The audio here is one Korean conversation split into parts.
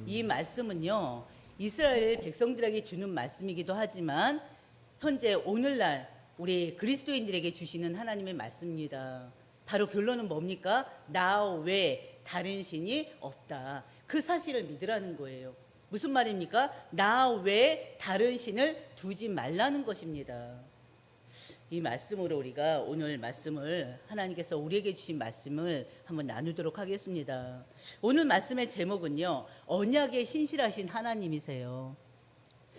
이 말씀은요, 이스라엘 백성들에게 주는 말씀이기도 하지만 현재 오늘날 우리 그리스도인들에게 주시는 하나님의 말씀입니다. 바로 결론은 뭡니까? 나 외에 다른 신이 없다. 그 사실을 믿으라는 거예요. 무슨 말입니까? 나 외에 다른 신을 두지 말라는 것입니다. 이 말씀으로 우리가 오늘 말씀을, 하나님께서 우리에게 주신 말씀을 한번 나누도록 하겠습니다. 오늘 말씀의 제목은요, 언약의 신실하신 하나님이세요.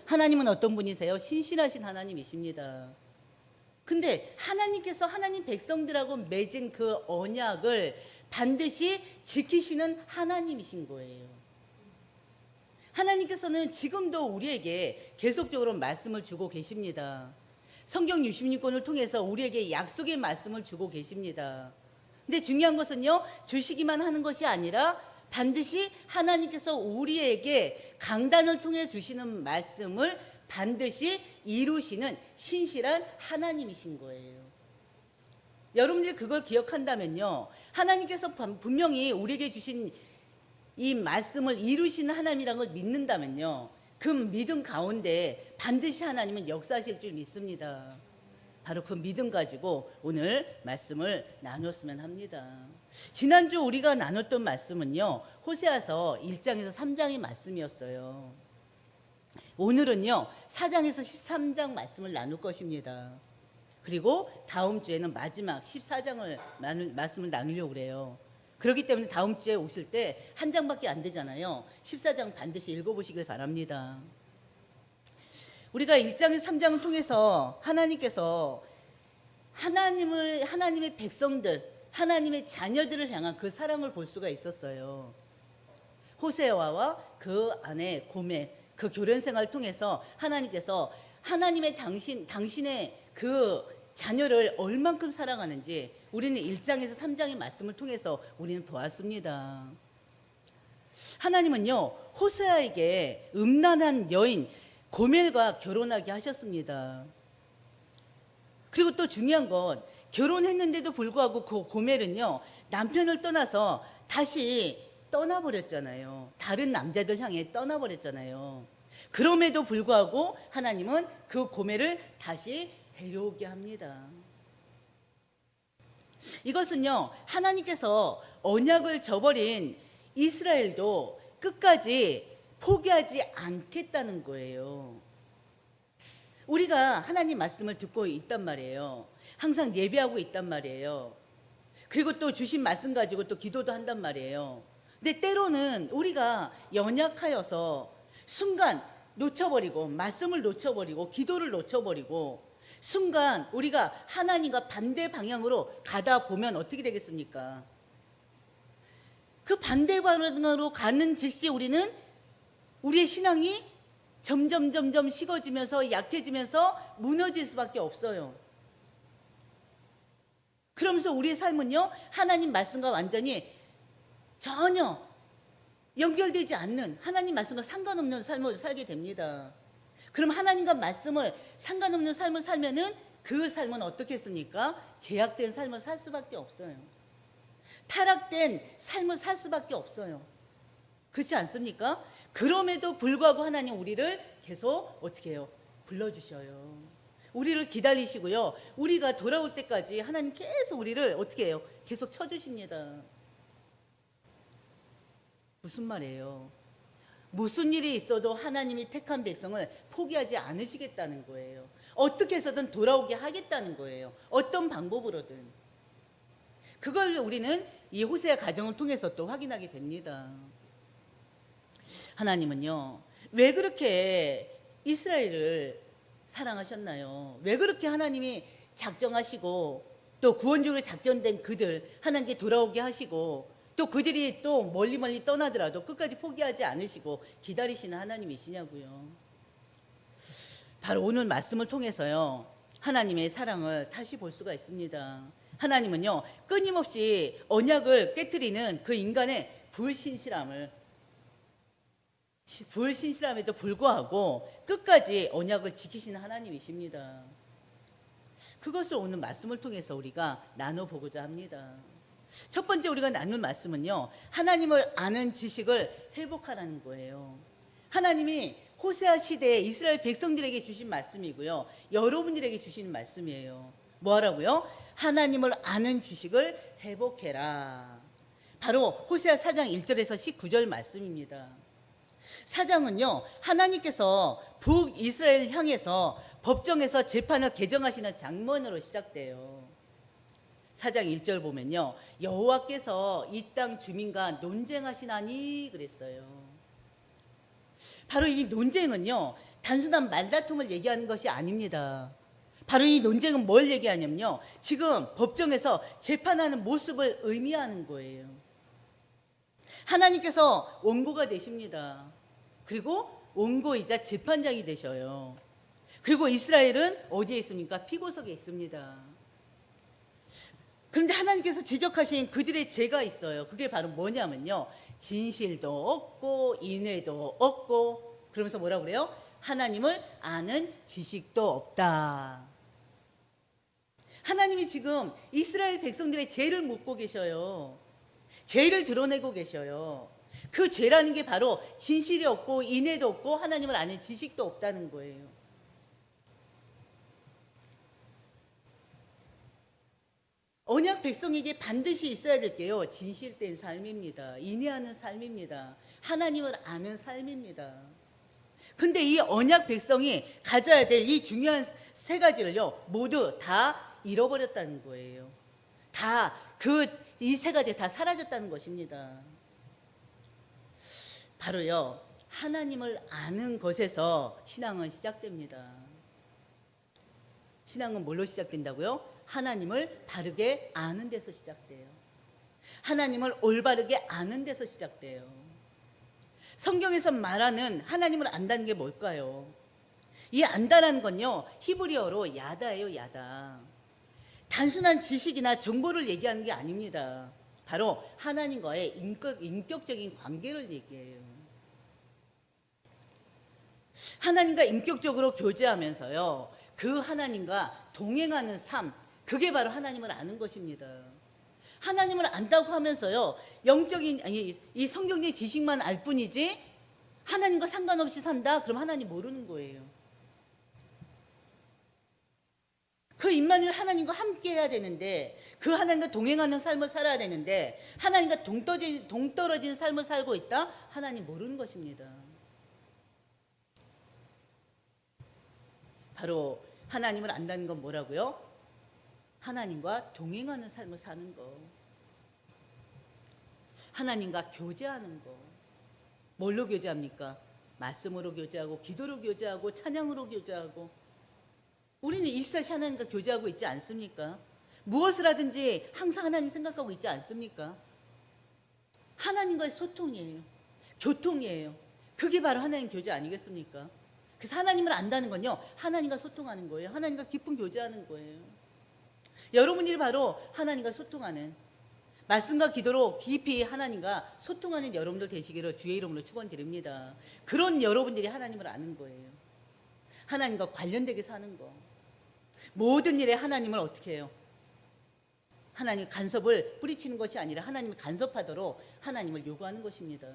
하나님은 어떤 분이세요? 신실하신 하나님이십니다. 근데 하나님께서 하나님 백성들하고 맺은 그 언약을 반드시 지키시는 하나님이신 거예요. 하나님께서는 지금도 우리에게 계속적으로 말씀을 주고 계십니다. 성경 66권을 통해서 우리에게 약속의 말씀을 주고 계십니다. 근데 중요한 것은요, 주시기만 하는 것이 아니라 반드시 하나님께서 우리에게 강단을 통해 주시는 말씀을 반드시 이루시는 신실한 하나님이신 거예요. 여러분들이 그걸 기억한다면요, 하나님께서 분명히 우리에게 주신 이 말씀을 이루시는 하나님이라는 걸 믿는다면요, 그 믿음 가운데 반드시 하나님은 역사하실 줄 믿습니다. 바로 그 믿음 가지고 오늘 말씀을 나눴으면 합니다. 지난주 우리가 나눴던 말씀은요, 호세아서 1장에서 3장의 말씀이었어요. 오늘은요, 4장에서 13장 말씀을 나눌 것입니다. 그리고 다음 주에는 마지막 14장을 말씀을 나누려고 그래요. 그렇기 때문에 다음 주에 오실 때 한 장밖에 안 되잖아요. 14장 반드시 읽어보시길 바랍니다. 우리가 1장에서 3장을 통해서 하나님께서 하나님의 백성들, 하나님의 자녀들을 향한 그 사랑을 볼 수가 있었어요. 호세아와 그 아내 고멜, 그 교련 생활을 통해서 하나님께서 하나님의 당신의 그 자녀를 얼만큼 사랑하는지 우리는 1장에서 3장의 말씀을 통해서 우리는 보았습니다. 하나님은요, 호세아에게 음란한 여인 고멜과 결혼하게 하셨습니다. 그리고 또 중요한 건 결혼했는데도 불구하고 그 고멜은요, 남편을 떠나서 다시 떠나버렸잖아요. 다른 남자들 향해 떠나버렸잖아요. 그럼에도 불구하고 하나님은 그 고멜을 다시 데려오게 합니다. 이것은요, 하나님께서 언약을 저버린 이스라엘도 끝까지 포기하지 않겠다는 거예요. 우리가 하나님 말씀을 듣고 있단 말이에요. 항상 예배하고 있단 말이에요. 그리고 또 주신 말씀 가지고 또 기도도 한단 말이에요. 근데 때로는 우리가 연약하여서 순간 놓쳐버리고, 말씀을 놓쳐버리고, 기도를 놓쳐버리고, 순간 우리가 하나님과 반대 방향으로 가다 보면 어떻게 되겠습니까? 그 반대 방향으로 가는 즉시 우리는 우리의 신앙이 점점 식어지면서 약해지면서 무너질 수밖에 없어요. 그러면서 우리의 삶은요, 하나님 말씀과 완전히 전혀 연결되지 않는, 하나님 말씀과 상관없는 삶을 살게 됩니다. 그럼 하나님과 말씀을 상관없는 삶을 살면은 그 삶은 어떻겠습니까? 제약된 삶을 살 수밖에 없어요. 타락된 삶을 살 수밖에 없어요. 그렇지 않습니까? 그럼에도 불구하고 하나님 우리를 계속 어떻게 해요? 불러주셔요. 우리를 기다리시고요, 우리가 돌아올 때까지 하나님 계속 우리를 어떻게 해요? 계속 쳐주십니다. 무슨 말이에요? 무슨 일이 있어도 하나님이 택한 백성을 포기하지 않으시겠다는 거예요. 어떻게 해서든 돌아오게 하겠다는 거예요. 어떤 방법으로든. 그걸 우리는 이 호세아 가정을 통해서 또 확인하게 됩니다. 하나님은요, 왜 그렇게 이스라엘을 사랑하셨나요? 왜 그렇게 하나님이 작정하시고 또 구원적으로 작전된 그들 하나님께 돌아오게 하시고 또 그들이 또 멀리 떠나더라도 끝까지 포기하지 않으시고 기다리시는 하나님이시냐고요. 바로 오늘 말씀을 통해서요, 하나님의 사랑을 다시 볼 수가 있습니다. 하나님은요, 끊임없이 언약을 깨뜨리는 그 인간의 불신실함에도 불구하고 끝까지 언약을 지키시는 하나님이십니다. 그것을 오늘 말씀을 통해서 우리가 나눠보고자 합니다. 첫 번째 우리가 나눌 말씀은요, 하나님을 아는 지식을 회복하라는 거예요. 하나님이 호세아 시대에 이스라엘 백성들에게 주신 말씀이고요, 여러분들에게 주신 말씀이에요. 뭐 하라고요? 하나님을 아는 지식을 회복해라. 바로 호세아 4장 1절에서 19절 말씀입니다. 4장은요, 하나님께서 북이스라엘 향해서 법정에서 재판을 개정하시는 장면으로 시작돼요. 4장 1절 보면요, 여호와께서 이 땅 주민과 논쟁하시나니 그랬어요. 바로 이 논쟁은요, 단순한 말다툼을 얘기하는 것이 아닙니다. 바로 이 논쟁은 뭘 얘기하냐면요, 지금 법정에서 재판하는 모습을 의미하는 거예요. 하나님께서 원고가 되십니다. 그리고 원고이자 재판장이 되셔요. 그리고 이스라엘은 어디에 있습니까? 피고석에 있습니다. 그런데 하나님께서 지적하신 그들의 죄가 있어요. 그게 바로 뭐냐면요, 진실도 없고 인애도 없고, 그러면서 뭐라고 그래요? 하나님을 아는 지식도 없다. 하나님이 지금 이스라엘 백성들의 죄를 묻고 계셔요. 죄를 드러내고 계셔요. 그 죄라는 게 바로 진실이 없고 인애도 없고 하나님을 아는 지식도 없다는 거예요. 언약 백성에게 반드시 있어야 될 게요, 진실된 삶입니다. 인내하는 삶입니다. 하나님을 아는 삶입니다. 근데 이 언약 백성이 가져야 될 이 중요한 세 가지를요, 모두 다 잃어버렸다는 거예요. 다 이 세 가지 다 사라졌다는 것입니다. 바로요, 하나님을 아는 것에서 신앙은 시작됩니다. 신앙은 뭘로 시작된다고요? 하나님을 바르게 아는 데서 시작돼요. 하나님을 올바르게 아는 데서 시작돼요. 성경에서 말하는 하나님을 안다는 게 뭘까요? 이 안다라는 건요, 히브리어로 야다예요, 야다. 단순한 지식이나 정보를 얘기하는 게 아닙니다. 바로 하나님과의 인격적인 관계를 얘기해요. 하나님과 인격적으로 교제하면서요, 그 하나님과 동행하는 삶, 그게 바로 하나님을 아는 것입니다. 하나님을 안다고 하면서요, 영적인, 이 성경의 지식만 알 뿐이지 하나님과 상관없이 산다? 그럼 하나님 모르는 거예요. 그 임마누엘 하나님과 함께 해야 되는데, 그 하나님과 동행하는 삶을 살아야 되는데, 하나님과 동떨어진 삶을 살고 있다? 하나님 모르는 것입니다. 바로 하나님을 안다는 건 뭐라고요? 하나님과 동행하는 삶을 사는 거. 하나님과 교제하는 거. 뭘로 교제합니까? 말씀으로 교제하고, 기도로 교제하고, 찬양으로 교제하고. 우리는 일사시 하나님과 교제하고 있지 않습니까? 무엇을 하든지 항상 하나님 생각하고 있지 않습니까? 하나님과의 소통이에요. 교통이에요. 그게 바로 하나님 교제 아니겠습니까? 그래서 하나님을 안다는 건요, 하나님과 소통하는 거예요. 하나님과 깊은 교제하는 거예요. 여러분들이 바로 하나님과 소통하는, 말씀과 기도로 깊이 하나님과 소통하는 여러분들 되시기를 주의 이름으로 축원드립니다. 그런 여러분들이 하나님을 아는 거예요. 하나님과 관련되게 사는 거. 모든 일에 하나님을 어떻게 해요? 하나님 간섭을 뿌리치는 것이 아니라 하나님을 간섭하도록 하나님을 요구하는 것입니다.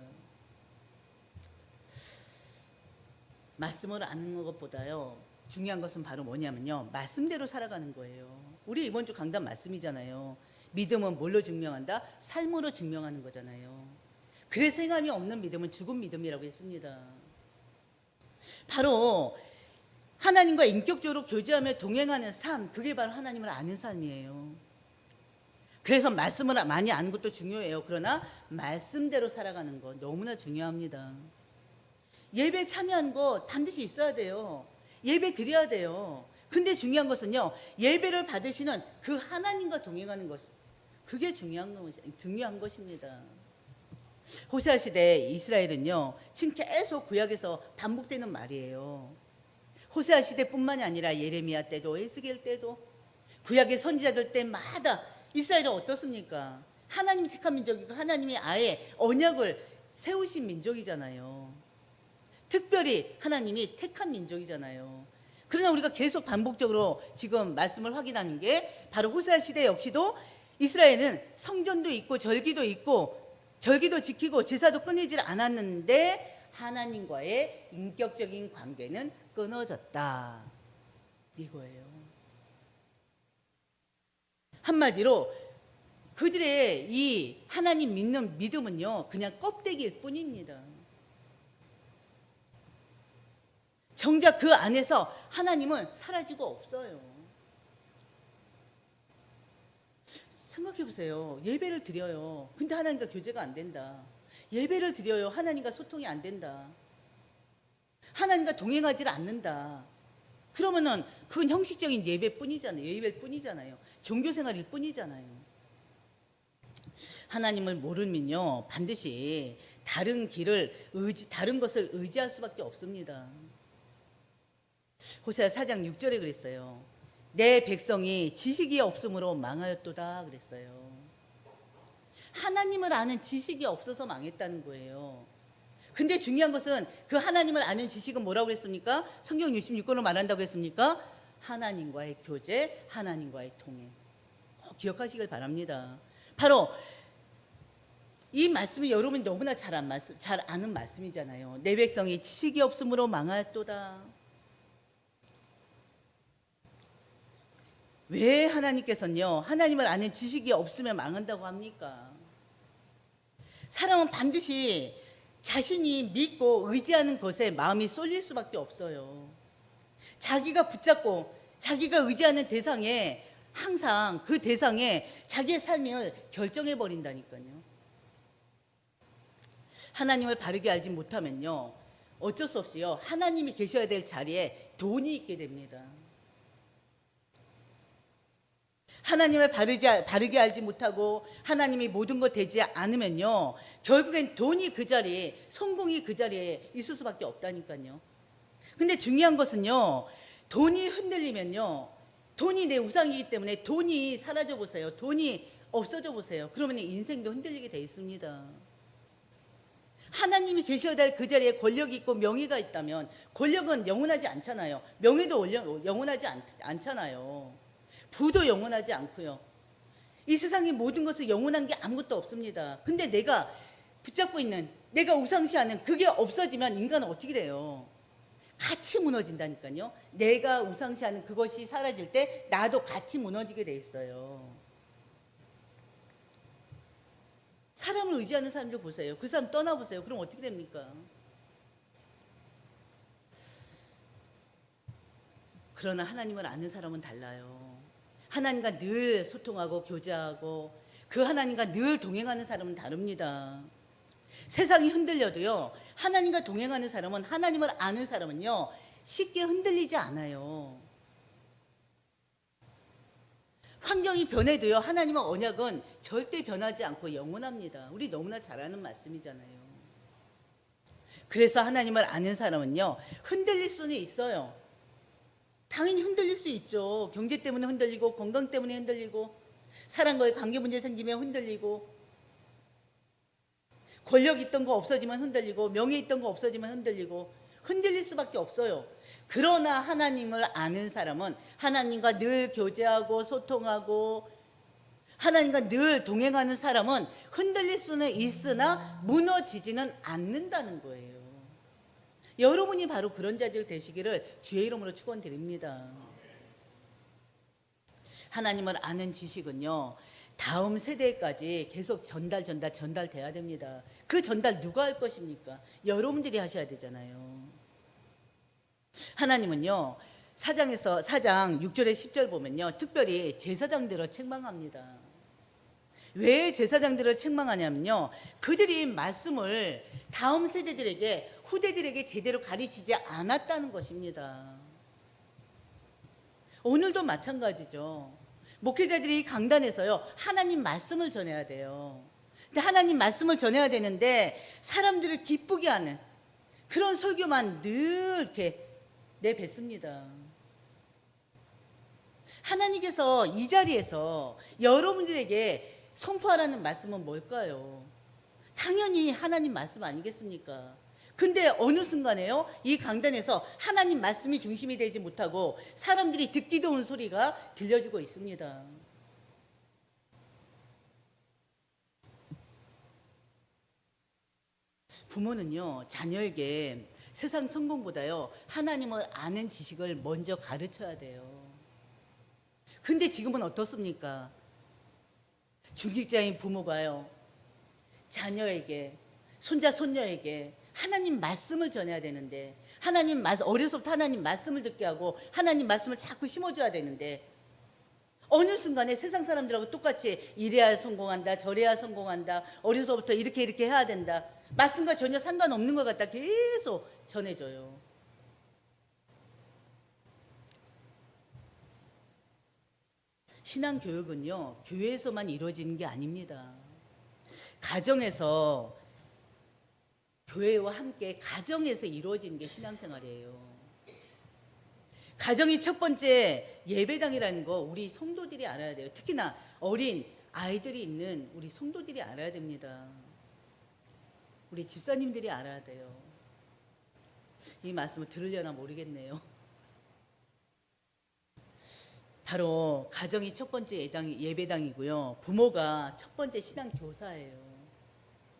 말씀을 아는 것보다요, 중요한 것은 바로 뭐냐면요, 말씀대로 살아가는 거예요. 우리 이번 주 강단 말씀이잖아요. 믿음은 뭘로 증명한다? 삶으로 증명하는 거잖아요. 그래서 행함이 없는 믿음은 죽은 믿음이라고 했습니다. 바로 하나님과 인격적으로 교제하며 동행하는 삶, 그게 바로 하나님을 아는 삶이에요. 그래서 말씀을 많이 아는 것도 중요해요. 그러나 말씀대로 살아가는 거 너무나 중요합니다. 예배 참여한 거 반드시 있어야 돼요. 예배 드려야 돼요. 근데 중요한 것은요, 예배를 받으시는 그 하나님과 동행하는 것, 그게 중요한 것입니다. 호세아 시대 이스라엘은요, 지금 계속 구약에서 반복되는 말이에요. 호세아 시대뿐만이 아니라 예레미야 때도 에스겔 때도 구약의 선지자들 때마다 이스라엘은 어떻습니까? 하나님이 택한 민족이고 하나님이 아예 언약을 세우신 민족이잖아요. 특별히 하나님이 택한 민족이잖아요. 그러나 우리가 계속 반복적으로 지금 말씀을 확인하는 게 바로 호세아 시대 역시도 이스라엘은 성전도 있고 절기도 있고 절기도 지키고 제사도 끊이질 않았는데 하나님과의 인격적인 관계는 끊어졌다. 이거예요. 한마디로 그들의 이 하나님 믿는 믿음은요, 그냥 껍데기일 뿐입니다. 정작 그 안에서 하나님은 사라지고 없어요. 생각해 보세요. 예배를 드려요. 근데 하나님과 교제가 안 된다. 예배를 드려요. 하나님과 소통이 안 된다. 하나님과 동행하지 않는다. 그러면은 그건 형식적인 예배뿐이잖아요. 예배일 뿐이잖아요. 종교 생활일 뿐이잖아요. 하나님을 모르면요, 반드시 다른 것을 의지할 수밖에 없습니다. 호세아 4장 6절에 그랬어요. 내 백성이 지식이 없으므로 망하였도다 그랬어요. 하나님을 아는 지식이 없어서 망했다는 거예요. 근데 중요한 것은 그 하나님을 아는 지식은 뭐라고 그랬습니까? 성경 66권을 말한다고 했습니까? 하나님과의 교제, 하나님과의 통행. 꼭 기억하시길 바랍니다. 바로 이 말씀이 여러분이 너무나 잘 아는 말씀이잖아요. 내 백성이 지식이 없으므로 망하였도다. 왜 하나님께서는요, 하나님을 아는 지식이 없으면 망한다고 합니까? 사람은 반드시 자신이 믿고 의지하는 것에 마음이 쏠릴 수밖에 없어요. 자기가 붙잡고 자기가 의지하는 대상에 항상 그 대상에 자기의 삶을 결정해 버린다니까요. 하나님을 바르게 알지 못하면요, 어쩔 수 없이요, 하나님이 계셔야 될 자리에 돈이 있게 됩니다. 하나님을 바르게 알지 못하고 하나님이 모든 것 되지 않으면요, 결국엔 돈이 그 자리에, 성공이 그 자리에 있을 수밖에 없다니까요. 근데 중요한 것은요, 돈이 흔들리면요, 돈이 내 우상이기 때문에 돈이 사라져 보세요. 돈이 없어져 보세요. 그러면 인생도 흔들리게 돼 있습니다. 하나님이 계셔야 될 그 자리에 권력이 있고 명예가 있다면, 권력은 영원하지 않잖아요. 명예도 영원하지 않잖아요. 부도 영원하지 않고요. 이 세상의 모든 것은 영원한 게 아무것도 없습니다. 근데 내가 붙잡고 있는, 내가 우상시하는 그게 없어지면 인간은 어떻게 돼요? 같이 무너진다니까요. 내가 우상시하는 그것이 사라질 때 나도 같이 무너지게 돼 있어요. 사람을 의지하는 사람들 보세요. 그 사람 떠나보세요. 그럼 어떻게 됩니까? 그러나 하나님을 아는 사람은 달라요. 하나님과 늘 소통하고 교제하고 그 하나님과 늘 동행하는 사람은 다릅니다. 세상이 흔들려도요, 하나님과 동행하는 사람은, 하나님을 아는 사람은요, 쉽게 흔들리지 않아요. 환경이 변해도요, 하나님의 언약은 절대 변하지 않고 영원합니다. 우리 너무나 잘 아는 말씀이잖아요. 그래서 하나님을 아는 사람은요, 흔들릴 수는 있어요. 당연히 흔들릴 수 있죠. 경제 때문에 흔들리고, 건강 때문에 흔들리고, 사람과의 관계 문제 생기면 흔들리고, 권력 있던 거 없어지면 흔들리고, 명예 있던 거 없어지면 흔들리고, 흔들릴 수밖에 없어요. 그러나 하나님을 아는 사람은 하나님과 늘 교제하고 소통하고 하나님과 늘 동행하는 사람은 흔들릴 수는 있으나 무너지지는 않는다는 거예요. 여러분이 바로 그런 자들 되시기를 주의 이름으로 축원드립니다. 하나님을 아는 지식은요, 다음 세대까지 계속 전달돼야 됩니다. 그 전달 누가 할 것입니까? 여러분들이 하셔야 되잖아요. 하나님은요, 4장 6절에 10절 보면요, 특별히 제사장들을 책망합니다. 왜 제사장들을 책망하냐면요, 그들이 말씀을 다음 세대들에게, 후대들에게 제대로 가르치지 않았다는 것입니다. 오늘도 마찬가지죠. 목회자들이 강단에서요, 하나님 말씀을 전해야 돼요. 근데 하나님 말씀을 전해야 되는데 사람들을 기쁘게 하는 그런 설교만 늘 이렇게 내뱉습니다. 하나님께서 이 자리에서 여러분들에게 선포하라는 말씀은 뭘까요? 당연히 하나님 말씀 아니겠습니까? 근데 어느 순간에요, 이 강단에서 하나님 말씀이 중심이 되지 못하고 사람들이 듣기도 온 소리가 들려주고 있습니다. 부모는요, 자녀에게 세상 성공보다요, 하나님을 아는 지식을 먼저 가르쳐야 돼요. 근데 지금은 어떻습니까? 중직자인 부모가요, 자녀에게, 손자, 손녀에게 하나님 말씀을 전해야 되는데, 어려서부터 하나님 말씀을 듣게 하고, 하나님 말씀을 자꾸 심어줘야 되는데, 어느 순간에 세상 사람들하고 똑같이 이래야 성공한다, 저래야 성공한다, 어려서부터 이렇게 해야 된다, 말씀과 전혀 상관없는 것 같다 계속 전해줘요. 신앙교육은요, 교회에서만 이루어지는 게 아닙니다. 가정에서, 교회와 함께 가정에서 이루어지는 게 신앙생활이에요. 가정이 첫 번째 예배당이라는 거 우리 성도들이 알아야 돼요. 특히나 어린 아이들이 있는 우리 성도들이 알아야 됩니다. 우리 집사님들이 알아야 돼요. 이 말씀을 들으려나 모르겠네요. 바로 가정이 첫 번째 예배당이고요. 부모가 첫 번째 신앙 교사예요.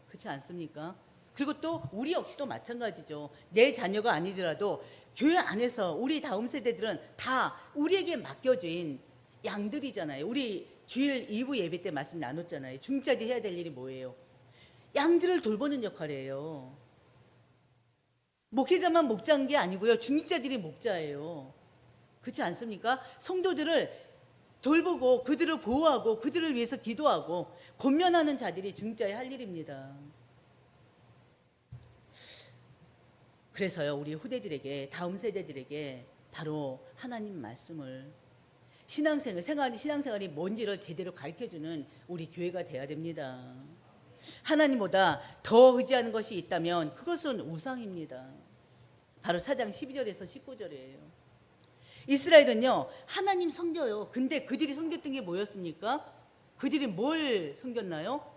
그렇지 않습니까? 그리고 또 우리 역시도 마찬가지죠. 내 자녀가 아니더라도 교회 안에서 우리 다음 세대들은 다 우리에게 맡겨진 양들이잖아요. 우리 주일 2부 예배 때 말씀 나눴잖아요. 중직자들이 해야 될 일이 뭐예요? 양들을 돌보는 역할이에요. 목회자만 목자인 게 아니고요. 중직자들이 목자예요. 그렇지 않습니까? 성도들을 돌보고 그들을 보호하고 그들을 위해서 기도하고 권면하는 자들이 중직자의 할 일입니다. 그래서요, 우리 후대들에게, 다음 세대들에게 바로 하나님 말씀을, 신앙생활이 뭔지를 제대로 가르쳐주는 우리 교회가 돼야 됩니다. 하나님보다 더 의지하는 것이 있다면 그것은 우상입니다. 바로 4장 12절에서 19절이에요. 이스라엘은요, 하나님 섬겨요. 근데 그들이 섬겼던 게 뭐였습니까? 그들이 뭘 섬겼나요?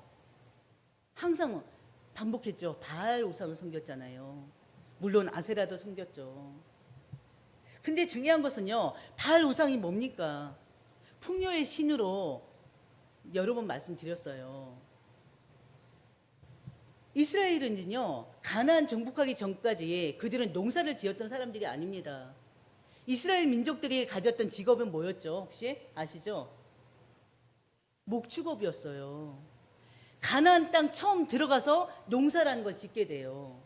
항상 반복했죠. 바알 우상을 섬겼잖아요. 물론 아세라도 섬겼죠. 근데 중요한 것은요, 바알 우상이 뭡니까? 풍요의 신으로 여러 번 말씀드렸어요. 이스라엘은요, 가나안 정복하기 전까지 그들은 농사를 지었던 사람들이 아닙니다. 이스라엘 민족들이 가졌던 직업은 뭐였죠? 혹시 아시죠? 목축업이었어요. 가나안 땅 처음 들어가서 농사라는 걸 짓게 돼요.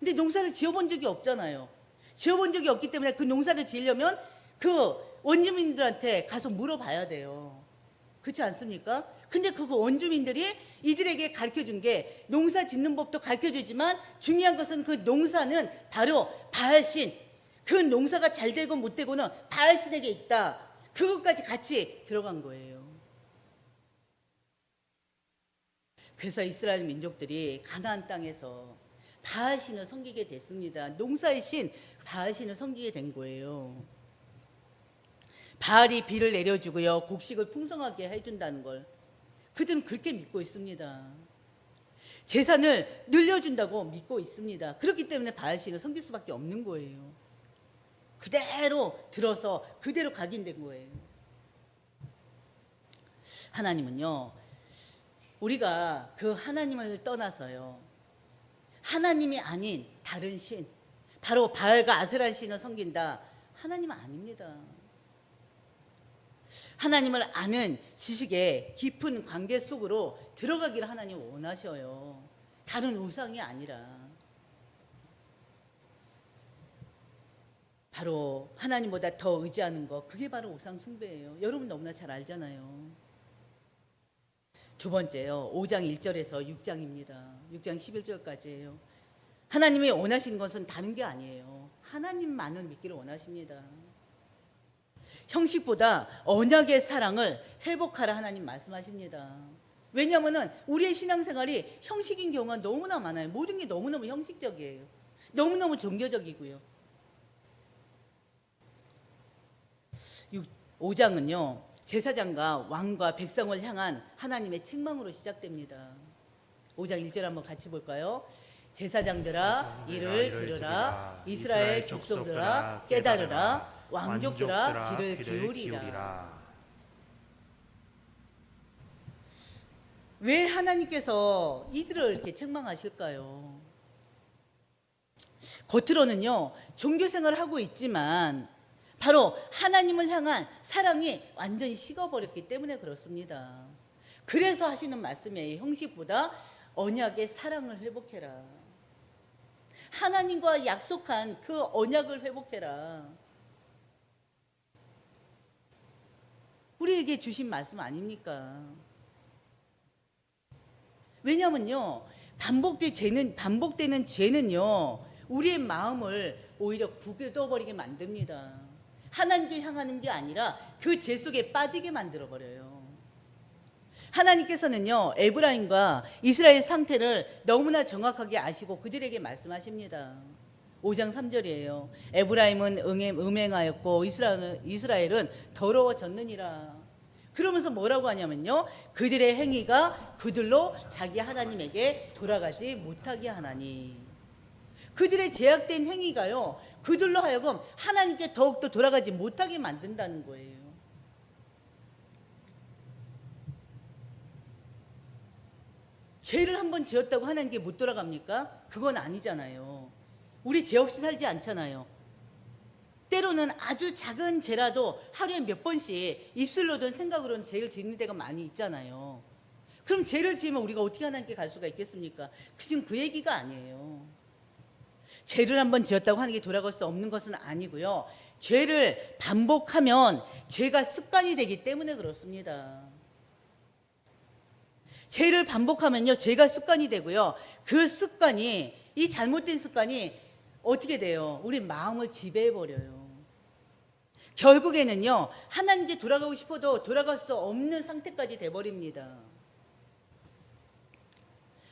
근데 농사를 지어본 적이 없잖아요. 지어본 적이 없기 때문에 그 농사를 지으려면 그 원주민들한테 가서 물어봐야 돼요. 그렇지 않습니까? 근데 그 원주민들이 이들에게 가르쳐준 게, 농사 짓는 법도 가르쳐주지만 중요한 것은 그 농사는 바로 바알신, 그 농사가 잘 되고 못 되고는 바알신에게 있다. 그것까지 같이 들어간 거예요. 그래서 이스라엘 민족들이 가나안 땅에서 바알신을 섬기게 됐습니다. 농사의 신 바알신을 섬기게 된 거예요. 바알이 비를 내려주고요, 곡식을 풍성하게 해준다는 걸 그들은 그렇게 믿고 있습니다. 재산을 늘려준다고 믿고 있습니다. 그렇기 때문에 바알신을 섬길 수밖에 없는 거예요. 그대로 들어서 그대로 각인된 거예요. 하나님은요, 우리가 그 하나님을 떠나서요, 하나님이 아닌 다른 신, 바로 바알과 아세라 신을 섬긴다, 하나님은 아닙니다. 하나님을 아는 지식의 깊은 관계 속으로 들어가기를 하나님 원하셔요. 다른 우상이 아니라. 바로 하나님보다 더 의지하는 것, 그게 바로 우상 숭배예요. 여러분 너무나 잘 알잖아요. 두 번째요, 5장 1절에서 6장입니다. 6장 11절까지예요. 하나님이 원하시는 것은 다른 게 아니에요. 하나님만을 믿기를 원하십니다. 형식보다 언약의 사랑을 회복하라 하나님 말씀하십니다. 왜냐하면 우리의 신앙생활이 형식인 경우가 너무나 많아요. 모든 게 너무너무 형식적이에요. 너무너무 종교적이고요. 5장은요, 제사장과 왕과 백성을 향한 하나님의 책망으로 시작됩니다. 5장 1절 한번 같이 볼까요? 제사장들아 이를 들으라, 이스라엘 족속들아 깨달으라, 왕족들아 귀를 기울이라. 왜 하나님께서 이들을 이렇게 책망하실까요? 겉으로는요, 종교 생활을 하고 있지만 바로 하나님을 향한 사랑이 완전히 식어버렸기 때문에 그렇습니다. 그래서 하시는 말씀이에요. 형식보다 언약의 사랑을 회복해라. 하나님과 약속한 그 언약을 회복해라. 우리에게 주신 말씀 아닙니까? 왜냐면요, 반복되는 죄는요, 우리의 마음을 오히려 굳어버리게 만듭니다. 하나님께 향하는 게 아니라 그 죄 속에 빠지게 만들어버려요. 하나님께서는요, 에브라임과 이스라엘 상태를 너무나 정확하게 아시고 그들에게 말씀하십니다. 5장 3절이에요. 에브라임은 음행하였고 이스라엘은 더러워졌느니라. 그러면서 뭐라고 하냐면요, 그들의 행위가 그들로 자기 하나님에게 돌아가지 못하게 하나니. 그들의 제약된 행위가요, 그들로 하여금 하나님께 더욱더 돌아가지 못하게 만든다는 거예요. 죄를 한번 지었다고 하나님께 못 돌아갑니까? 그건 아니잖아요. 우리 죄 없이 살지 않잖아요. 때로는 아주 작은 죄라도 하루에 몇 번씩 입술로든 생각으로는 죄를 짓는 데가 많이 있잖아요. 그럼 죄를 지으면 우리가 어떻게 하나님께 갈 수가 있겠습니까? 지금 그 얘기가 아니에요. 죄를 한번 지었다고 하는 게 돌아갈 수 없는 것은 아니고요. 죄를 반복하면 죄가 습관이 되기 때문에 그렇습니다. 죄를 반복하면요, 죄가 습관이 되고요. 그 습관이, 이 잘못된 습관이 어떻게 돼요? 우리 마음을 지배해버려요. 결국에는요, 하나님께 돌아가고 싶어도 돌아갈 수 없는 상태까지 돼버립니다.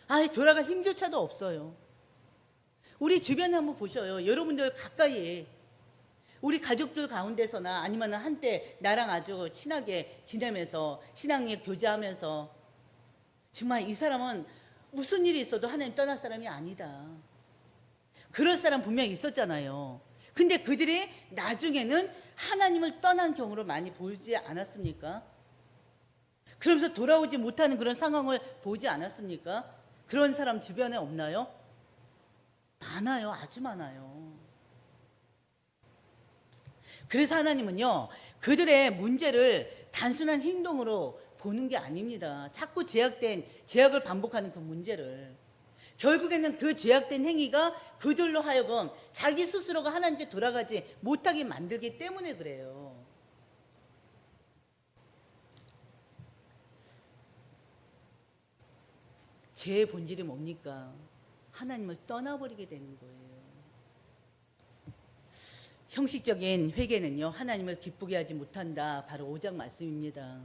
아예 돌아갈 힘조차도 없어요. 우리 주변에 한번 보셔요. 여러분들 가까이에 우리 가족들 가운데서나 아니면 한때 나랑 아주 친하게 지내면서 신앙의 교제하면서 정말 이 사람은 무슨 일이 있어도 하나님 떠날 사람이 아니다. 그럴 사람 분명히 있었잖아요. 근데 그들이 나중에는 하나님을 떠난 경우를 많이 보지 않았습니까? 그러면서 돌아오지 못하는 그런 상황을 보지 않았습니까? 그런 사람 주변에 없나요? 많아요. 아주 많아요. 그래서 하나님은요, 그들의 문제를 단순한 행동으로 보는 게 아닙니다. 자꾸 제약을 반복하는 그 문제를. 결국에는 그 죄악된 행위가 그들로 하여금 자기 스스로가 하나님께 돌아가지 못하게 만들기 때문에 그래요. 죄의 본질이 뭡니까? 하나님을 떠나버리게 되는 거예요. 형식적인 회개는요, 하나님을 기쁘게 하지 못한다. 바로 5장 말씀입니다.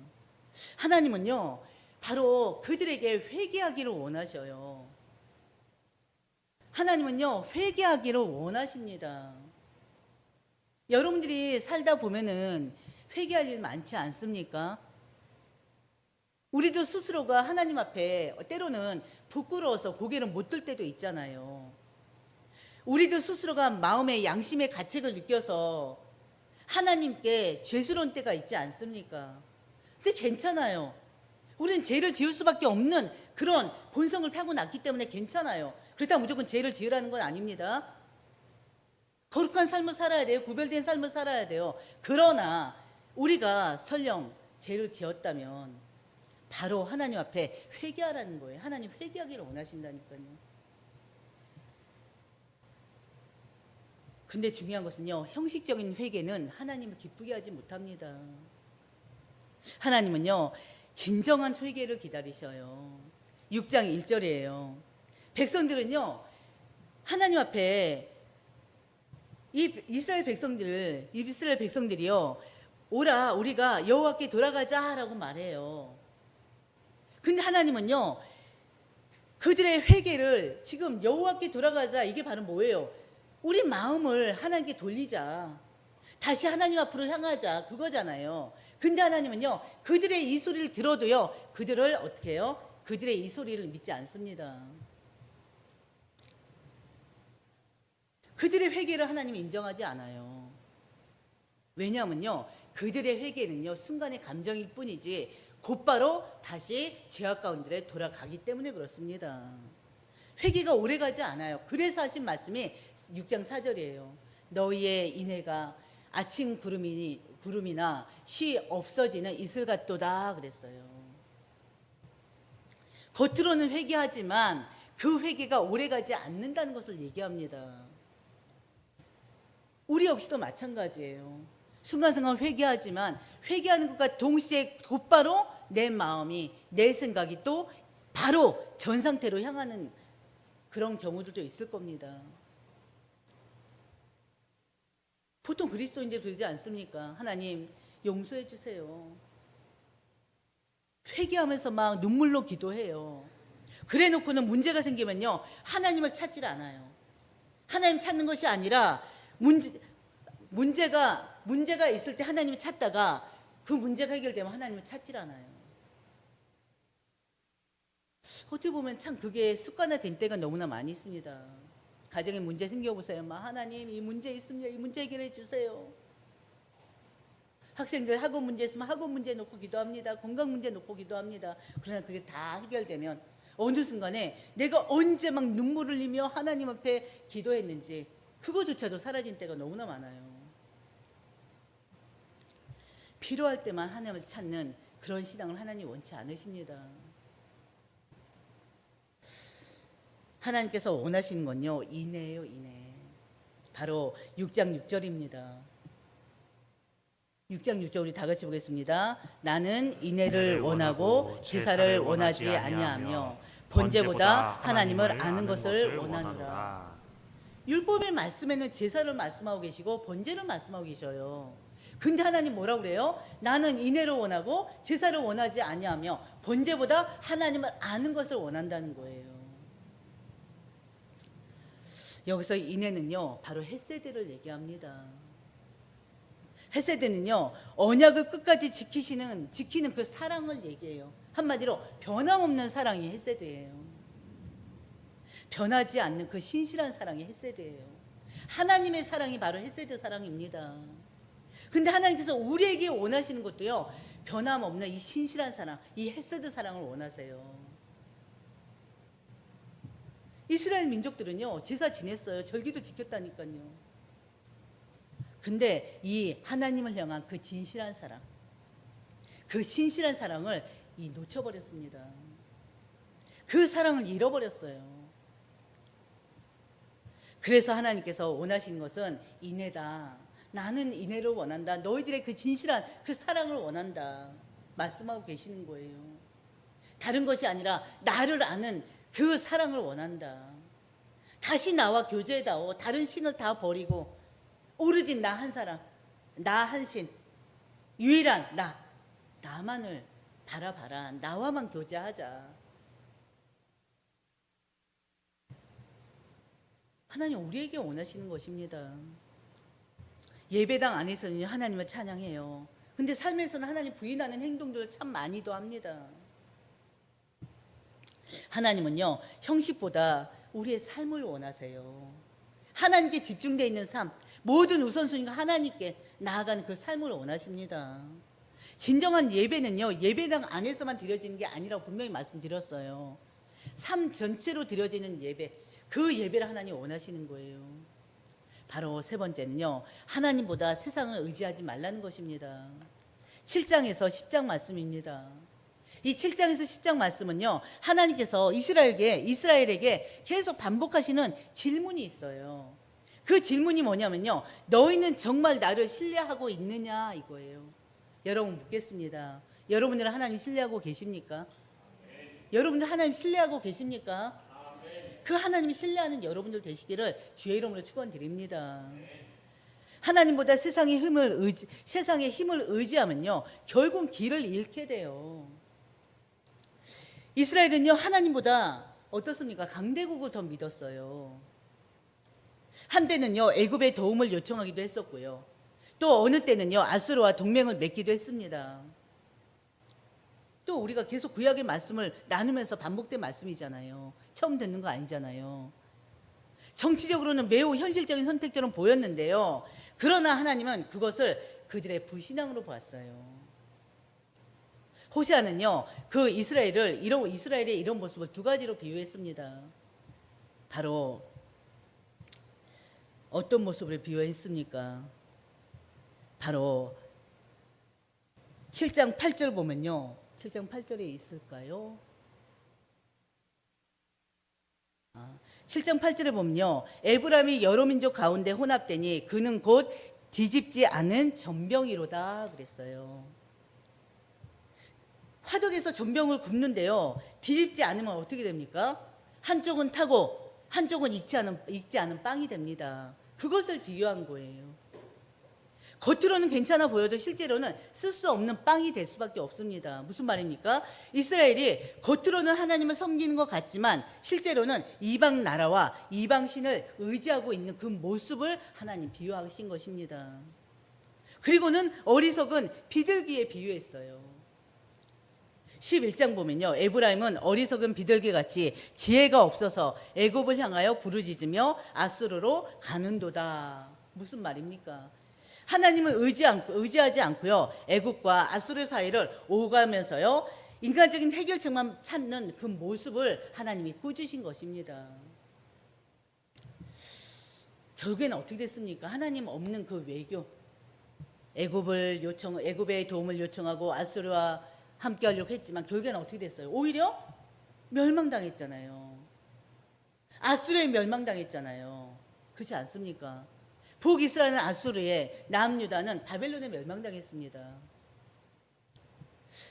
하나님은요, 바로 그들에게 회개하기를 원하셔요. 하나님은요, 회개하기를 원하십니다. 여러분들이 살다 보면은 회개할 일 많지 않습니까? 우리도 스스로가 하나님 앞에 때로는 부끄러워서 고개를 못 들 때도 있잖아요. 우리도 스스로가 마음의 양심의 가책을 느껴서 하나님께 죄스러운 때가 있지 않습니까? 근데 괜찮아요. 우리는 죄를 지을 수밖에 없는 그런 본성을 타고났기 때문에 괜찮아요. 그렇다고 무조건 죄를 지으라는 건 아닙니다. 거룩한 삶을 살아야 돼요. 구별된 삶을 살아야 돼요. 그러나 우리가 설령 죄를 지었다면 바로 하나님 앞에 회개하라는 거예요. 하나님 회개하기를 원하신다니까요. 근데 중요한 것은요, 형식적인 회개는 하나님을 기쁘게 하지 못합니다. 하나님은요, 진정한 회개를 기다리셔요. 6장 1절이에요. 백성들은요, 하나님 앞에 이스라엘 백성들이요, 오라 우리가 여호와께 돌아가자라고 말해요. 근데 하나님은요, 그들의 회개를 지금 여호와께 돌아가자, 이게 바로 뭐예요? 우리 마음을 하나님께 돌리자, 다시 하나님 앞으로 향하자, 그거잖아요. 근데 하나님은요, 그들의 이 소리를 들어도요, 그들을 어떻게 해요? 그들의 이 소리를 믿지 않습니다. 그들의 회개를 하나님이 인정하지 않아요. 왜냐하면요, 그들의 회개는요, 순간의 감정일 뿐이지 곧바로 다시 죄악 가운데 돌아가기 때문에 그렇습니다. 회개가 오래가지 않아요. 그래서 하신 말씀이 6장 4절이에요. 너희의 인애가 아침 구름이나 쉬 없어지는 이슬 같도다 그랬어요. 겉으로는 회개하지만 그 회개가 오래가지 않는다는 것을 얘기합니다. 우리 역시도 마찬가지예요. 순간순간 회개하지만 회개하는 것과 동시에 곧바로 내 마음이, 내 생각이 또 바로 전 상태로 향하는 그런 경우들도 있을 겁니다. 보통 그리스도인들 그러지 않습니까? 하나님 용서해 주세요. 회개하면서 막 눈물로 기도해요. 그래 놓고는 문제가 생기면요, 하나님을 찾질 않아요. 하나님 찾는 것이 아니라 문제가 있을 때 하나님을 찾다가 그 문제가 해결되면 하나님을 찾질 않아요. 어떻게 보면 참 그게 습관화된 때가 너무나 많이 있습니다. 가정에 문제 생겨보세요. 하나님 이 문제 있습니다. 이 문제 해결해 주세요. 학생들 학원 문제 있으면 학원 문제 놓고 기도합니다. 건강 문제 놓고 기도합니다. 그러나 그게 다 해결되면 어느 순간에 내가 언제 막 눈물을 흘리며 하나님 앞에 기도했는지 그거조차도 사라진 때가 너무나 많아요. 필요할 때만 하나님을 찾는 그런 신앙을 하나님 원치 않으십니다. 하나님께서 원하시는 건요, 인애예요, 인애. 바로 6장 6절입니다. 6장 6절 우리 다 같이 보겠습니다. 나는 인애를 원하고 제사를 원하지 아니하며 번제보다 하나님을 아는 것을 원하노라. 율법의 말씀에는 제사를 말씀하고 계시고 번제를 말씀하고 계셔요. 근데 하나님 뭐라고 그래요? 나는 인애를 원하고 제사를 원하지 아니하며 번제보다 하나님을 아는 것을 원한다는 거예요. 여기서 인애는요, 바로 헤세드를 얘기합니다. 헤세드는요, 언약을 끝까지 지키는 그 사랑을 얘기해요. 한마디로 변함없는 사랑이 헤세드예요. 변하지 않는 그 신실한 사랑이 헤세드예요. 하나님의 사랑이 바로 헤세드 사랑입니다. 근데 하나님께서 우리에게 원하시는 것도요, 변함없는 이 신실한 사랑, 이 헤세드 사랑을 원하세요. 이스라엘 민족들은요, 제사 지냈어요. 절기도 지켰다니까요. 근데 이 하나님을 향한 그 진실한 사랑, 그 신실한 사랑을 놓쳐버렸습니다. 그 사랑을 잃어버렸어요. 그래서 하나님께서 원하시는 것은 인애다. 나는 인애를 원한다. 너희들의 그 진실한 그 사랑을 원한다. 말씀하고 계시는 거예요. 다른 것이 아니라 나를 아는 그 사랑을 원한다. 다시 나와 교제해다오. 다른 신을 다 버리고 오로지 나 한 사람, 나 한 신, 유일한 나만을 바라봐라. 나와만 교제하자. 하나님 우리에게 원하시는 것입니다. 예배당 안에서는 하나님을 찬양해요. 근데 삶에서는 하나님 부인하는 행동들을 참 많이도 합니다. 하나님은요, 형식보다 우리의 삶을 원하세요. 하나님께 집중되어 있는 삶, 모든 우선순위가 하나님께 나아가는 그 삶을 원하십니다. 진정한 예배는요, 예배당 안에서만 드려지는 게 아니라고 분명히 말씀드렸어요. 삶 전체로 드려지는 예배, 그 예배를 하나님 원하시는 거예요. 바로 세 번째는요, 하나님보다 세상을 의지하지 말라는 것입니다. 7장에서 10장 말씀입니다. 이 7장에서 10장 말씀은요, 하나님께서 이스라엘에게 계속 반복하시는 질문이 있어요. 그 질문이 뭐냐면요, 너희는 정말 나를 신뢰하고 있느냐 이거예요. 여러분 묻겠습니다. 여러분들은 하나님 신뢰하고 계십니까? 여러분들 하나님 신뢰하고 계십니까? 그 하나님 신뢰하는 여러분들 되시기를 주의 이름으로 축원드립니다. 하나님보다 세상의 힘을 의지하면요, 결국 길을 잃게 돼요. 이스라엘은요, 하나님보다 어떻습니까? 강대국을 더 믿었어요. 한때는요, 애굽의 도움을 요청하기도 했었고요. 또 어느 때는요, 아수르와 동맹을 맺기도 했습니다. 또 우리가 계속 구약의 말씀을 나누면서 반복된 말씀이잖아요. 처음 듣는 거 아니잖아요. 정치적으로는 매우 현실적인 선택처럼 보였는데요. 그러나 하나님은 그것을 그들의 불신앙으로 보았어요. 호세아는요, 이스라엘의 이런 모습을 두 가지로 비유했습니다. 바로 어떤 모습을 비유했습니까? 바로 7장 8절 보면요. 7장 8절에 있을까요? 7장 8절에 보면요. 에브라임이 여러 민족 가운데 혼합되니 그는 곧 뒤집지 않은 전병이로다 그랬어요. 화덕에서 전병을 굽는데요. 뒤집지 않으면 어떻게 됩니까? 한쪽은 타고 한쪽은 익지 않은 빵이 됩니다. 그것을 비유한 거예요. 겉으로는 괜찮아 보여도 실제로는 쓸 수 없는 빵이 될 수밖에 없습니다. 무슨 말입니까? 이스라엘이 겉으로는 하나님을 섬기는 것 같지만 실제로는 이방 나라와 이방 신을 의지하고 있는 그 모습을 하나님 비유하신 것입니다. 그리고는 어리석은 비둘기에 비유했어요. 11장 보면요. 에브라임은 어리석은 비둘기같이 지혜가 없어서 애굽을 향하여 부르짖으며 아수르로 가는도다. 무슨 말입니까? 하나님을 의지하지 않고요. 애굽과 아수르 사이를 오가면서요. 인간적인 해결책만 찾는 그 모습을 하나님이 꾸짖으신 것입니다. 결국에는 어떻게 됐습니까? 하나님 없는 그 외교. 애굽의 도움을 요청하고 아수르와 함께 하려고 했지만 결국에는 어떻게 됐어요? 오히려 멸망당했잖아요. 아수르에 멸망당했잖아요. 그렇지 않습니까? 북이스라엘은 아수르에, 남유다는 바벨론에 멸망당했습니다.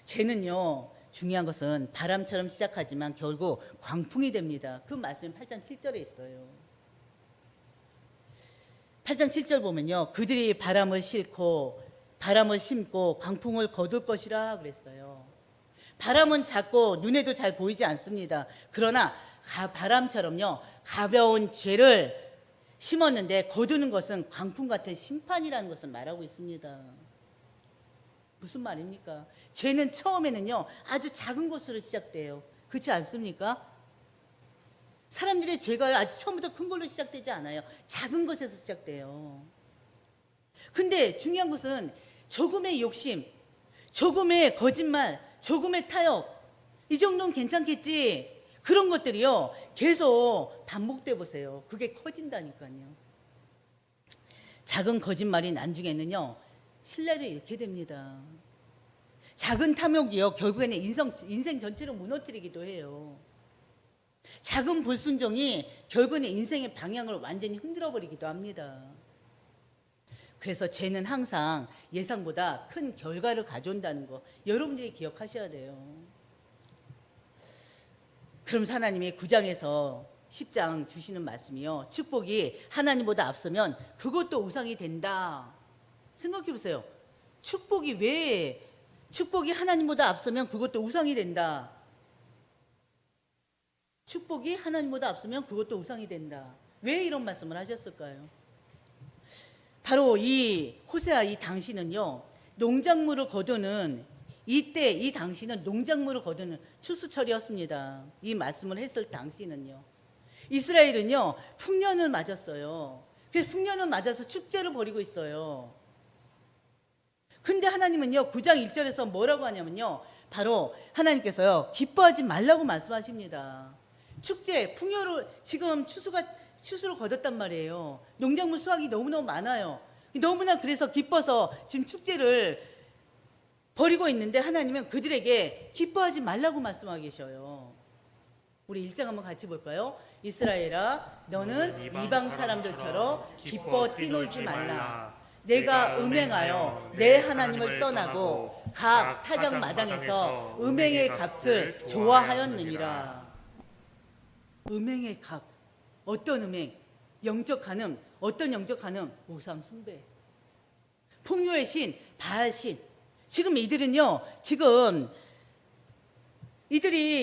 죄는요, 중요한 것은 바람처럼 시작하지만 결국 광풍이 됩니다. 그 말씀이 8장 7절에 있어요. 8장 7절 보면요, 그들이 바람을 심고 광풍을 거둘 것이라 그랬어요. 바람은 작고 눈에도 잘 보이지 않습니다. 그러나 바람처럼요, 가벼운 죄를 심었는데 거두는 것은 광풍 같은 심판이라는 것을 말하고 있습니다. 무슨 말입니까? 죄는 처음에는요, 아주 작은 것으로 시작돼요. 그렇지 않습니까? 사람들의 죄가 아주 처음부터 큰 걸로 시작되지 않아요. 작은 것에서 시작돼요. 근데 중요한 것은 조금의 욕심, 조금의 거짓말, 조금의 타협, 이 정도는 괜찮겠지. 그런 것들이요, 계속 반복돼 보세요. 그게 커진다니까요. 작은 거짓말이 나중에는요, 신뢰를 잃게 됩니다. 작은 탐욕이요, 결국에는 인생 전체를 무너뜨리기도 해요. 작은 불순종이 결국에는 인생의 방향을 완전히 흔들어 버리기도 합니다. 그래서 죄는 항상 예상보다 큰 결과를 가져온다는 거 여러분들이 기억하셔야 돼요. 그럼 하나님이 9장에서 10장 주시는 말씀이요, 축복이 하나님보다 앞서면 그것도 우상이 된다. 생각해 보세요. 축복이 하나님보다 앞서면 그것도 우상이 된다. 축복이 하나님보다 앞서면 그것도 우상이 된다. 왜 이런 말씀을 하셨을까요? 바로 이 호세아 이 당시는요, 농작물을 거두는, 이때 이 당시는 농작물을 거두는 추수철이었습니다. 이 말씀을 했을 당시는요. 이스라엘은요, 풍년을 맞았어요. 그래서 풍년을 맞아서 축제를 벌이고 있어요. 근데 하나님은요, 9장 1절에서 뭐라고 하냐면요, 바로 하나님께서요, 기뻐하지 말라고 말씀하십니다. 축제, 풍요를, 지금 추수를 거뒀단 말이에요. 농작물 수확이 너무너무 많아요. 너무나 그래서 기뻐서 지금 축제를 벌이고 있는데 하나님은 그들에게 기뻐하지 말라고 말씀하고 계셔요. 우리 1장 한번 같이 볼까요? 이스라엘아, 너는 이방 사람들처럼 기뻐 뛰놀지 말라. 내가 음행하여 내 하나님을 떠나고 각 타작 마당에서 음행의 값을 좋아하였느니라. 음행의 값, 어떤 음행? 영적 간음, 어떤 영적 간음? 우상 숭배. 풍요의 신, 바알신. 지금 이들이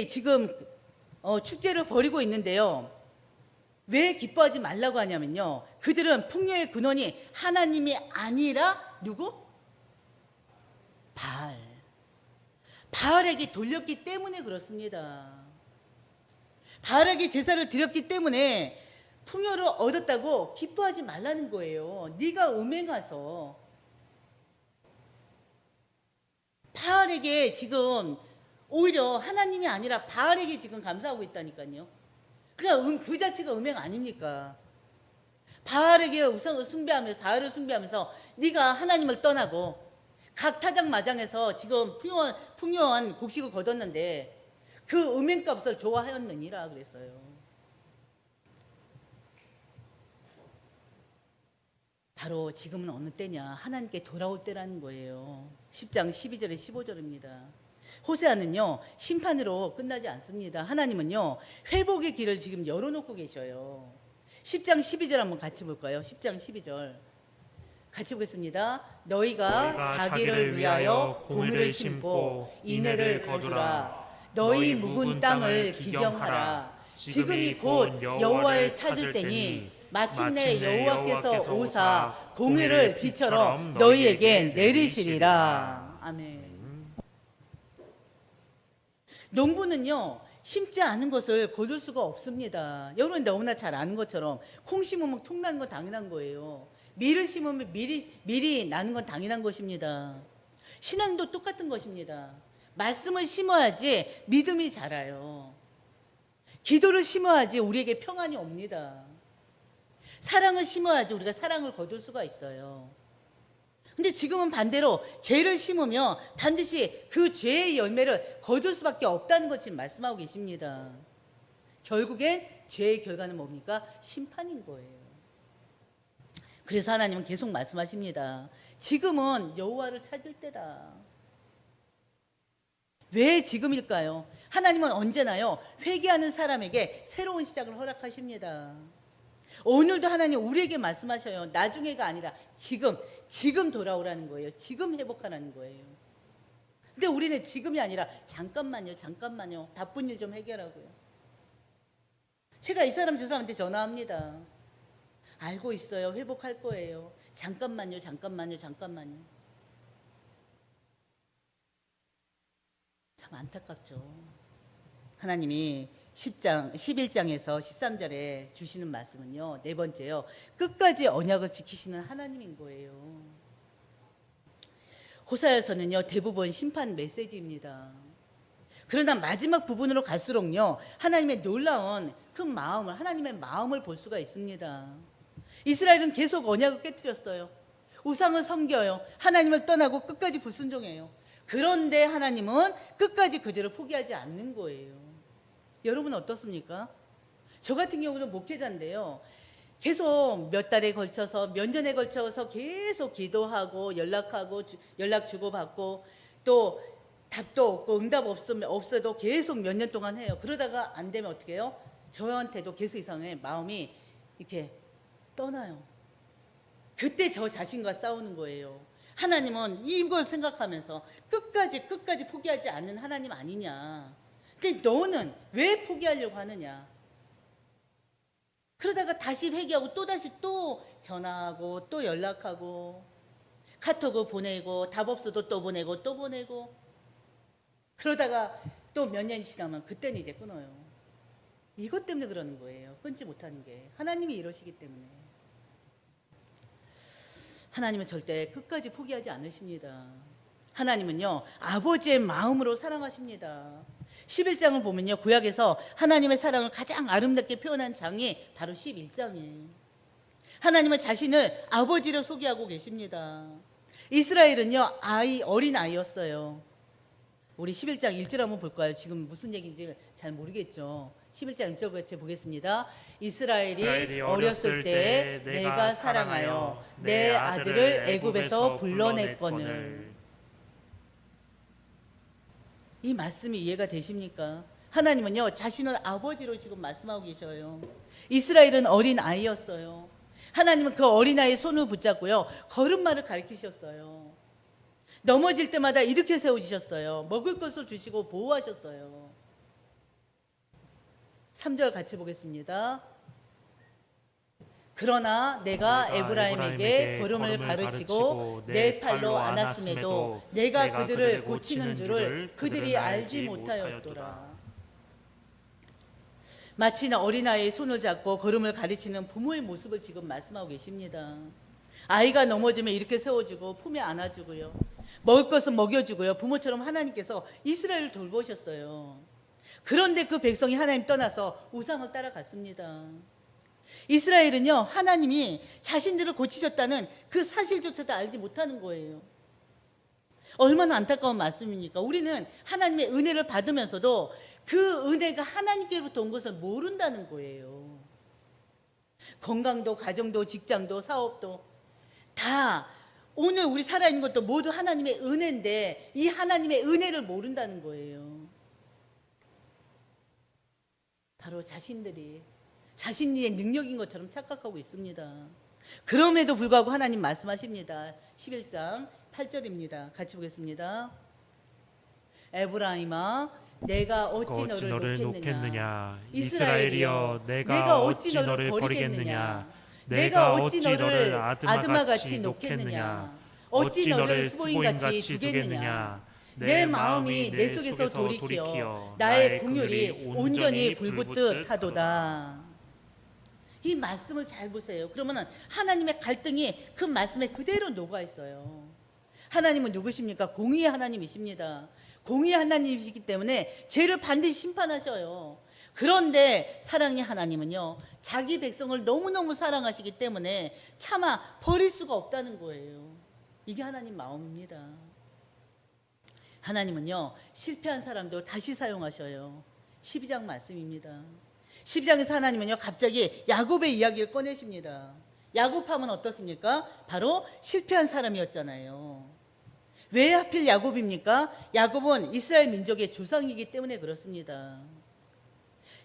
지금 축제를 벌이고 있는데요. 왜 기뻐하지 말라고 하냐면요, 그들은 풍요의 근원이 하나님이 아니라 누구? 바알에게 돌렸기 때문에 그렇습니다. 바알에게 제사를 드렸기 때문에 풍요를 얻었다고 기뻐하지 말라는 거예요. 네가 음행해서 바알에게 지금 오히려 하나님이 아니라 바알에게 지금 감사하고 있다니까요. 그냥 그 자체가 음행 아닙니까? 바알에게 우상을 숭배하면서 바알을 숭배하면서 네가 하나님을 떠나고 각 타작마장에서 지금 풍요한 곡식을 거뒀는데 그 음행값을 좋아하였느니라 그랬어요. 바로 지금은 어느 때냐? 하나님께 돌아올 때라는 거예요. 10장 12절에 15절입니다. 호세아는요, 심판으로 끝나지 않습니다. 하나님은요, 회복의 길을 지금 열어놓고 계셔요. 10장 12절 한번 같이 볼까요? 10장 12절. 같이 보겠습니다. 너희가 자기를 위하여 공의를 심고 인애를 거두라. 너희 묵은 땅을 기경하라. 지금이 곧 여호와를 찾을 때니 마침내 여호와께서 오사 공의를 비처럼 너희에게 내리시리라. 아멘. 농부는요, 심지 않은 것을 거둘 수가 없습니다. 여러분 너무나 잘 아는 것처럼 콩 심으면 통 나는 건 당연한 거예요. 밀을 심으면 밀이 나는 건 당연한 것입니다. 신앙도 똑같은 것입니다. 말씀을 심어야지 믿음이 자라요. 기도를 심어야지 우리에게 평안이 옵니다. 사랑을 심어야지 우리가 사랑을 거둘 수가 있어요. 근데 지금은 반대로 죄를 심으면 반드시 그 죄의 열매를 거둘 수밖에 없다는 것 지금 말씀하고 계십니다. 결국엔 죄의 결과는 뭡니까? 심판인 거예요. 그래서 하나님은 계속 말씀하십니다. 지금은 여호와를 찾을 때다. 왜 지금일까요? 하나님은 언제나요, 회개하는 사람에게 새로운 시작을 허락하십니다. 오늘도 하나님 우리에게 말씀하셔요. 나중에가 아니라 지금 돌아오라는 거예요. 지금 회복하라는 거예요. 근데 우리는 지금이 아니라 잠깐만요. 바쁜 일 좀 해결하고요. 제가 이 사람 저 사람한테 전화합니다. 알고 있어요. 회복할 거예요. 잠깐만요. 참 안타깝죠. 하나님이 11장에서 13절에 주시는 말씀은요, 네 번째요, 끝까지 언약을 지키시는 하나님인 거예요. 호사야서는요, 대부분 심판 메시지입니다. 그러나 마지막 부분으로 갈수록요, 하나님의 놀라운 큰 마음을, 하나님의 마음을 볼 수가 있습니다. 이스라엘은 계속 언약을 깨뜨렸어요. 우상을 섬겨요. 하나님을 떠나고 끝까지 불순종해요. 그런데 하나님은 끝까지 그들을 포기하지 않는 거예요. 여러분 어떻습니까? 저 같은 경우는 목회자인데요, 계속 몇 달에 걸쳐서 몇 년에 걸쳐서 계속 기도하고 연락 주고받고 또 답도 없고 응답 없어도 계속 몇 년 동안 해요. 그러다가 안 되면 어떻게 해요? 저한테도 계속 이상해 마음이 이렇게 떠나요. 그때 저 자신과 싸우는 거예요. 하나님은 이걸 생각하면서 끝까지 포기하지 않는 하나님 아니냐. 근데 너는 왜 포기하려고 하느냐. 그러다가 다시 회개하고 또 전화하고 또 연락하고 카톡을 보내고 답 없어도 또 보내고 그러다가 또 몇 년이 지나면 그때는 이제 끊어요. 이것 때문에 그러는 거예요. 끊지 못하는 게. 하나님이 이러시기 때문에. 하나님은 절대 끝까지 포기하지 않으십니다. 하나님은요, 아버지의 마음으로 사랑하십니다. 11장을 보면요, 구약에서 하나님의 사랑을 가장 아름답게 표현한 장이 바로 11장이에요. 하나님은 자신을 아버지로 소개하고 계십니다. 이스라엘은요, 어린 아이였어요. 우리 11장 1절 한번 볼까요? 지금 무슨 얘기인지 잘 모르겠죠. 11장 1절 같이 보겠습니다. 이스라엘이 어렸을 때 내가 사랑하여 내 아들을 애굽에서 불러냈거늘. 이 말씀이 이해가 되십니까? 하나님은요, 자신을 아버지로 지금 말씀하고 계셔요. 이스라엘은 어린 아이였어요. 하나님은 그 어린 아이의 손을 붙잡고요, 걸음마를 가르치셨어요. 넘어질 때마다 이렇게 세워주셨어요. 먹을 것을 주시고 보호하셨어요. 3절 같이 보겠습니다. 그러나 내가 에브라임에게 걸음을 가르치고 내 팔로 안았음에도 내가 그들을 고치는 줄을 그들이 알지 못하였더라. 마치 어린아이의 손을 잡고 걸음을 가르치는 부모의 모습을 지금 말씀하고 계십니다. 아이가 넘어지면 이렇게 세워주고 품에 안아주고요, 먹을 것은 먹여주고요, 부모처럼 하나님께서 이스라엘을 돌보셨어요. 그런데 그 백성이 하나님 떠나서 우상을 따라갔습니다. 이스라엘은요, 하나님이 자신들을 고치셨다는 그 사실조차도 알지 못하는 거예요. 얼마나 안타까운 말씀입니까? 우리는 하나님의 은혜를 받으면서도 그 은혜가 하나님께로부터 온 것을 모른다는 거예요. 건강도, 가정도, 직장도, 사업도 다 오늘 우리 살아있는 것도 모두 하나님의 은혜인데 이 하나님의 은혜를 모른다는 거예요. 바로 자신들이 자신의 능력인 것처럼 착각하고 있습니다. 그럼에도 불구하고 하나님 말씀하십니다. 11장 8절입니다. 같이 보겠습니다. 에브라임아, 내가 어찌 너를 놓겠느냐? 이스라엘이여, 내가 어찌 너를 버리겠느냐? 내가 어찌 너를 아드마같이 놓겠느냐? 어찌 너를 수보인같이 두겠느냐? 내 마음이 내 속에서 돌이켜 나의 궁율이 온전히 불붙듯 하도다. 이 말씀을 잘 보세요. 그러면 하나님의 갈등이 그 말씀에 그대로 녹아 있어요. 하나님은 누구십니까? 공의의 하나님이십니다. 공의의 하나님이시기 때문에 죄를 반드시 심판하셔요. 그런데 사랑의 하나님은요, 자기 백성을 너무너무 사랑하시기 때문에 차마 버릴 수가 없다는 거예요. 이게 하나님 마음입니다. 하나님은요, 실패한 사람도 다시 사용하셔요. 12장 말씀입니다. 12장에서 하나님은요, 갑자기 야곱의 이야기를 꺼내십니다. 야곱하면 어떻습니까? 바로 실패한 사람이었잖아요. 왜 하필 야곱입니까? 야곱은 이스라엘 민족의 조상이기 때문에 그렇습니다.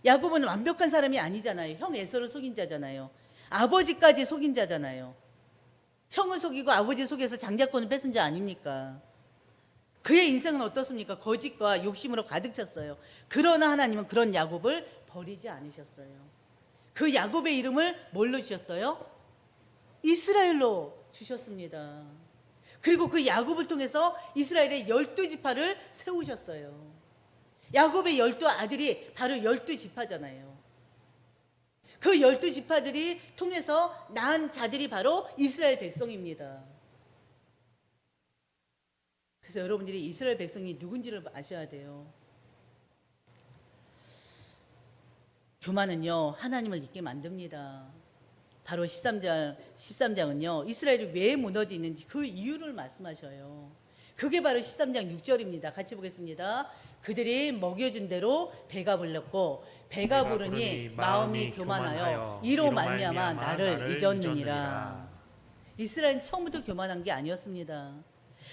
야곱은 완벽한 사람이 아니잖아요. 형 에서를 속인 자잖아요. 아버지까지 속인 자잖아요. 형을 속이고 아버지 속여서 장자권을 뺏은 자 아닙니까? 그의 인생은 어떻습니까? 거짓과 욕심으로 가득 찼어요. 그러나 하나님은 그런 야곱을 버리지 않으셨어요. 그 야곱의 이름을 뭘로 주셨어요? 이스라엘로 주셨습니다. 그리고 그 야곱을 통해서 이스라엘의 12지파를 세우셨어요. 야곱의 12아들이 바로 12지파잖아요. 그 12지파들이 통해서 낳은 자들이 바로 이스라엘 백성입니다. 그래서 여러분들이 이스라엘 백성이 누군지를 아셔야 돼요. 교만은요, 하나님을 잊게 만듭니다. 바로 13장은요, 이스라엘이 왜 무너지는지 그 이유를 말씀하셔요. 그게 바로 13장 6절입니다. 같이 보겠습니다. 그들이 먹여준 대로 배가 불렀고 배가 부르니 마음이 교만하여 이로 말미암아 나를 잊었느니라. 이스라엘은 처음부터 교만한 게 아니었습니다.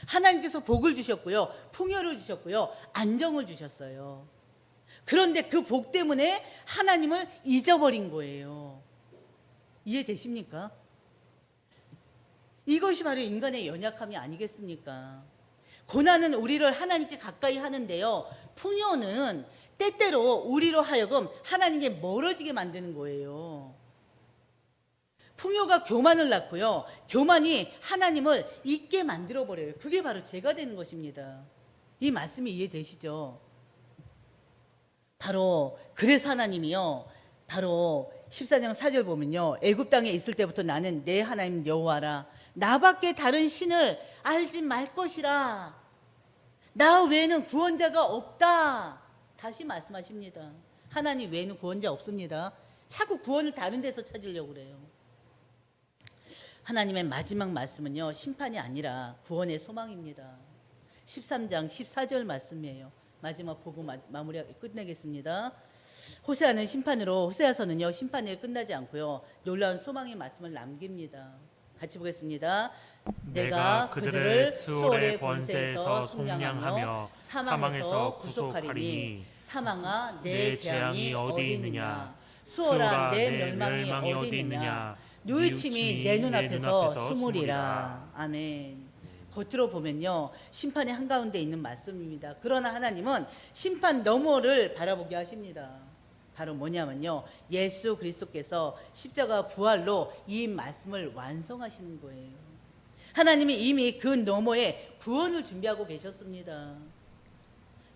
하나님께서 복을 주셨고요, 풍요를 주셨고요, 안정을 주셨어요. 그런데 그 복 때문에 하나님을 잊어버린 거예요. 이해되십니까? 이것이 바로 인간의 연약함이 아니겠습니까? 고난은 우리를 하나님께 가까이 하는데요, 풍요는 때때로 우리로 하여금 하나님께 멀어지게 만드는 거예요. 풍요가 교만을 낳고요, 교만이 하나님을 잊게 만들어버려요. 그게 바로 죄가 되는 것입니다. 이 말씀이 이해되시죠? 바로 그래서 하나님이요, 바로 14장 4절 보면요, 애굽 땅에 있을 때부터 나는 내 하나님 여호와라, 나밖에 다른 신을 알지 말 것이라, 나 외에는 구원자가 없다. 다시 말씀하십니다. 하나님 외에는 구원자 없습니다. 자꾸 구원을 다른 데서 찾으려고 그래요. 하나님의 마지막 말씀은요, 심판이 아니라 구원의 소망입니다. 13장 14절 말씀이에요. 마지막 보고 마무리 끝내겠습니다. 호세아는 심판으로, 호세아서는요, 심판이 끝나지 않고요, 놀라운 소망의 말씀을 남깁니다. 같이 보겠습니다. 내가 그들을 수월의 권세에서 속량하며 사망에서 구속하리니, 사망아 내 재앙이 어디 있느냐, 수월아 내 멸망이 어디 있느냐, 누이침이 내 눈앞에서 숨으리라. 아멘. 겉으로 보면요, 심판의 한가운데 있는 말씀입니다. 그러나 하나님은 심판 너머를 바라보게 하십니다. 바로 뭐냐면요, 예수 그리스도께서 십자가 부활로 이 말씀을 완성하시는 거예요. 하나님이 이미 그 너머에 구원을 준비하고 계셨습니다.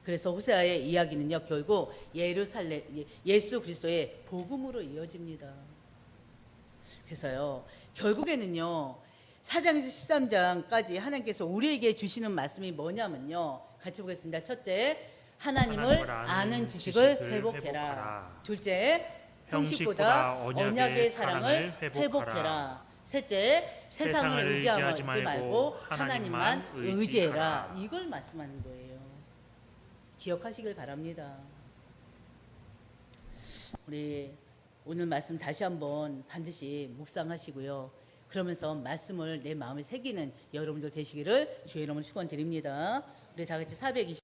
그래서 호세아의 이야기는요, 결국 예수 그리스도의 복음으로 이어집니다. 그래서요, 결국에는요, 4장에서 13장까지 하나님께서 우리에게 주시는 말씀이 뭐냐면요, 같이 보겠습니다. 첫째, 하나님을 아는 지식을 회복해라. 둘째, 형식보다 언약의 사랑을 회복해라. 셋째, 세상을 의지하지 말고 하나님만 의지해라. 이걸 말씀하는 거예요. 기억하시길 바랍니다. 우리 오늘 말씀 다시 한번 반드시 묵상하시고요. 그러면서 말씀을 내 마음에 새기는 여러분들 되시기를 주의 이름으로 축원드립니다. 우리 다 같이 420